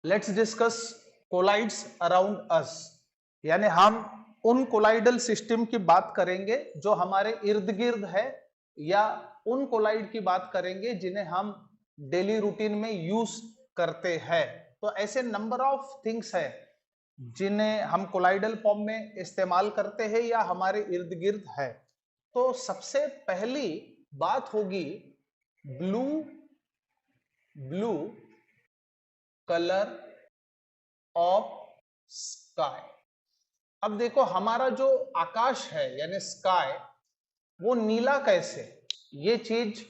Let's discuss colloids around us, यानी हम उन कोलाइडल सिस्टम की बात करेंगे जो हमारे इर्द गिर्द है, या उन कोलाइड की बात करेंगे जिन्हें हम डेली रूटीन में यूज करते हैं। तो ऐसे नंबर ऑफ थिंग्स है जिन्हें हम कोलाइडल फॉर्म में इस्तेमाल करते हैं या हमारे इर्द गिर्द है। तो सबसे पहली बात होगी ब्लू कलर ऑफ स्काई। अब देखो हमारा जो आकाश है यानी स्काई, वो नीला कैसे, ये चीज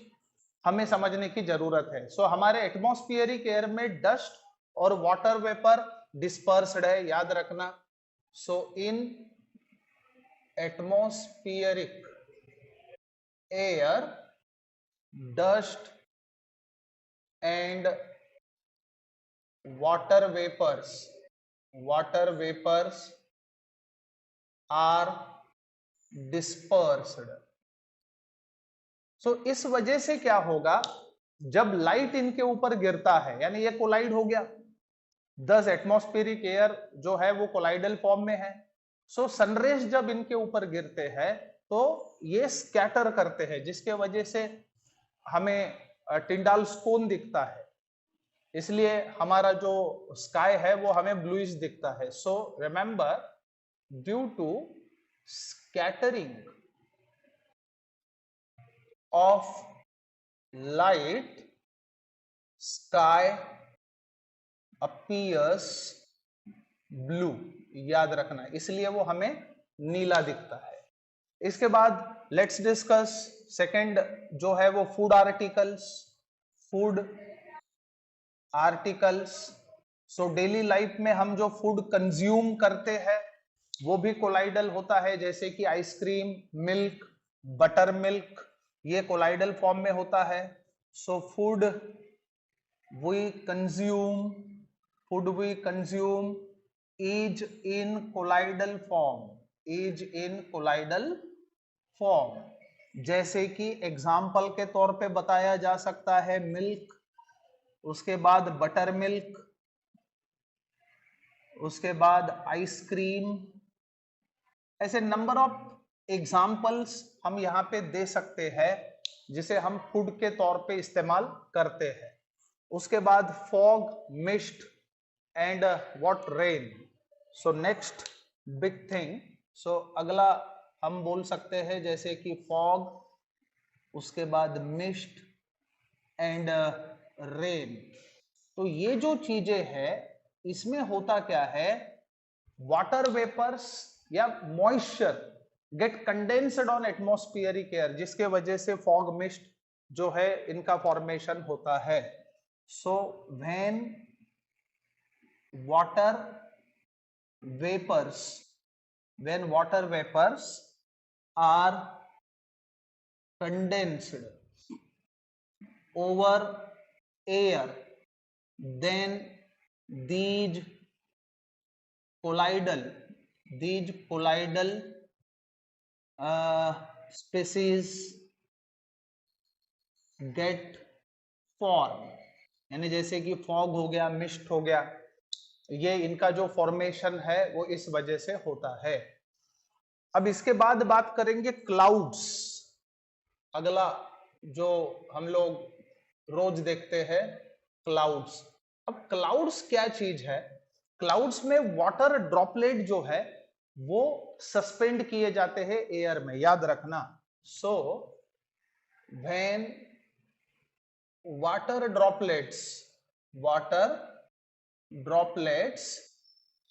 हमें समझने की जरूरत है। सो हमारे एटमॉस्फियरिक एयर में डस्ट और वाटर वेपर डिस्पर्स्ड है, याद रखना। So in atmospheric air dust and water vapors are dispersed। So इस वजह से क्या होगा, जब लाइट इनके ऊपर गिरता है, यानी ये कोलाइड हो गया, 10 एटमॉस्फेरिक एयर जो है वो कोलाइडल फॉर्म में है। सो सनरेज जब इनके ऊपर गिरते हैं तो ये स्कैटर करते हैं, जिसके वजह से हमें टिंडाल्स कोन दिखता है, इसलिए हमारा जो स्काई है वो हमें ब्लूइश दिखता है। So remember, due to scattering of light sky appears blue, याद रखना, इसलिए वो हमें नीला दिखता है। इसके बाद लेट्स डिस्कस सेकंड जो है वो food articles. So daily life में हम जो फूड कंज्यूम करते हैं वो भी कोलाइडल होता है, जैसे कि आइसक्रीम, मिल्क, बटर मिल्क, ये कोलाइडल फॉर्म में होता है। So food we consume is in colloidal form, जैसे कि एग्जाम्पल के तौर पे बताया जा सकता है मिल्क, उसके बाद बटर मिल्क, उसके बाद आइसक्रीम। ऐसे नंबर ऑफ एग्जाम्पल्स हम यहां पे दे सकते हैं जिसे हम फूड के तौर पे इस्तेमाल करते हैं। उसके बाद fog, mist and what, rain. So next big thing, so अगला हम बोल सकते हैं जैसे कि फॉग, उसके बाद मिस्ट एंड रेन। तो ये जो चीजें हैं इसमें होता क्या है, वाटर वेपर्स या moisture get condensed on atmospheric air, जिसके वजह से फॉग मिस्ट जो है इनका फॉर्मेशन होता है। So when water vapours are condensed over air, then these colloidal species get form, यानी जैसे कि फॉग हो गया, मिस्ट हो गया, ये इनका जो फॉर्मेशन है वो इस वजह से होता है। अब इसके बाद बात करेंगे क्लाउड्स, अगला जो हम लोग रोज देखते हैं क्लाउड्स। अब क्लाउड्स क्या चीज है, क्लाउड्स में वाटर ड्रॉपलेट जो है वो सस्पेंड किए जाते हैं एयर में, याद रखना। So when water droplets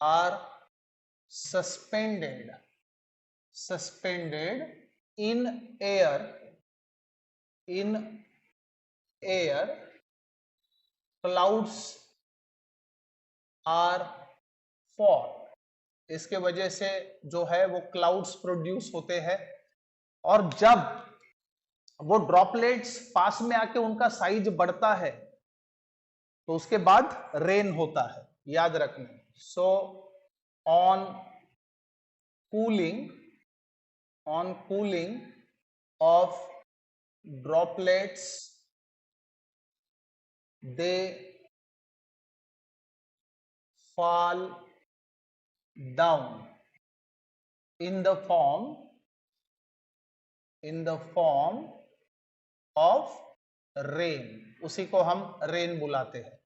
are suspended in air clouds are formed। इसके वजह से जो है वो क्लाउड्स प्रोड्यूस होते हैं, और जब वो ड्रॉपलेट्स पास में आके उनका साइज बढ़ता है तो उसके बाद रेन होता है, याद रखना। So on cooling of droplets, they fall down in the form of rain, उसी को हम रेन बुलाते हैं।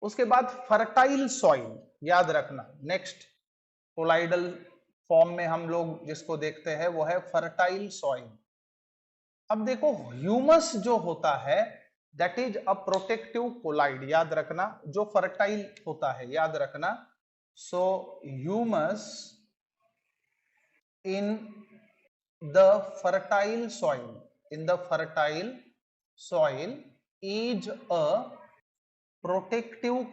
उसके बाद फर्टाइल सॉइल, याद रखना नेक्स्ट कोलाइडल फॉर्म में हम लोग जिसको देखते हैं वो है फर्टाइल सॉइल। अब देखो ह्यूमस जो होता है that is a protective colloid, याद रखना, जो फर्टाइल होता है, याद रखना। So humus in the fertile soil is a protective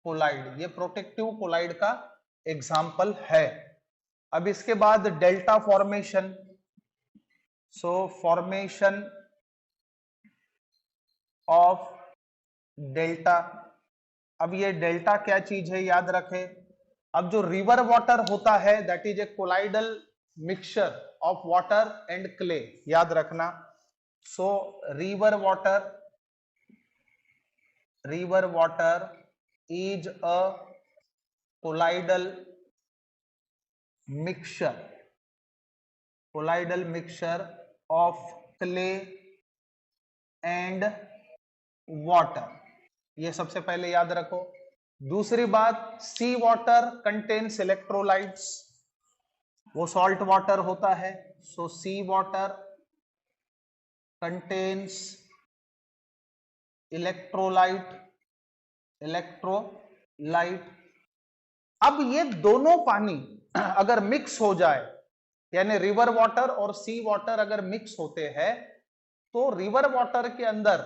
colloid, ये प्रोटेक्टिव कोलाइड का एग्जाम्पल है। अब इसके बाद delta formation, so formation of delta. अब ये डेल्टा क्या चीज है, याद रखें। अब जो रिवर वाटर होता है that is a colloidal mixture of water and clay, याद रखना। सो river water is a colloidal mixture of clay and water, ये सबसे पहले याद रखो। दूसरी बात, सी वाटर कंटेन्स इलेक्ट्रोलाइट्स, वो सॉल्ट वाटर होता है। सो सी वाटर कंटेन्स इलेक्ट्रोलाइट। अब ये दोनों पानी अगर मिक्स हो जाए, यानी रिवर वाटर और सी वाटर अगर मिक्स होते हैं, तो रिवर वाटर के अंदर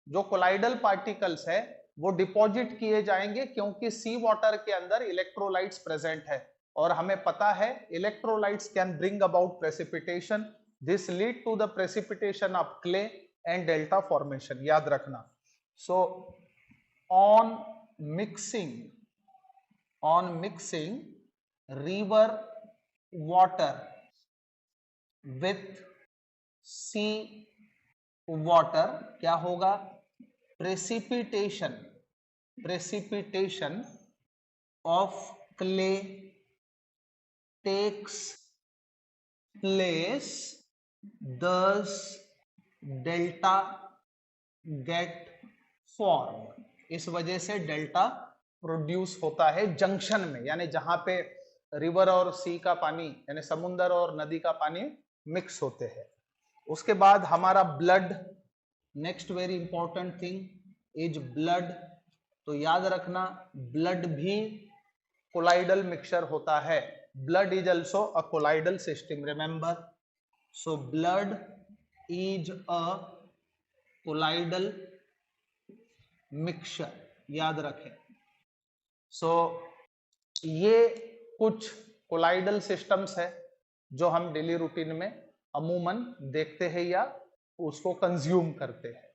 जो कोलाइडल पार्टिकल्स है वो डिपॉजिट किए जाएंगे, क्योंकि सी वाटर के अंदर इलेक्ट्रोलाइट्स प्रेजेंट है। और हमें पता है electrolytes can bring about precipitation, this lead to the precipitation of clay and delta formation, याद रखना। सो on mixing river water with sea water क्या होगा, precipitation of clay takes place, thus delta get formed, इस वजह से delta produce होता है junction में, यानी जहां पे रिवर और सी का पानी यानी समुद्र और नदी का पानी मिक्स होते हैं। उसके बाद हमारा blood, next very important thing is blood. तो याद रखना ब्लड भी कोलाइडल मिक्सचर होता है, blood is also a colloidal system, remember. So blood is a colloidal mixture, याद रखें। सो ये कुछ कोलाइडल सिस्टम्स है जो हम डेली रूटीन में अमूमन देखते हैं या उसको कंज्यूम करते हैं।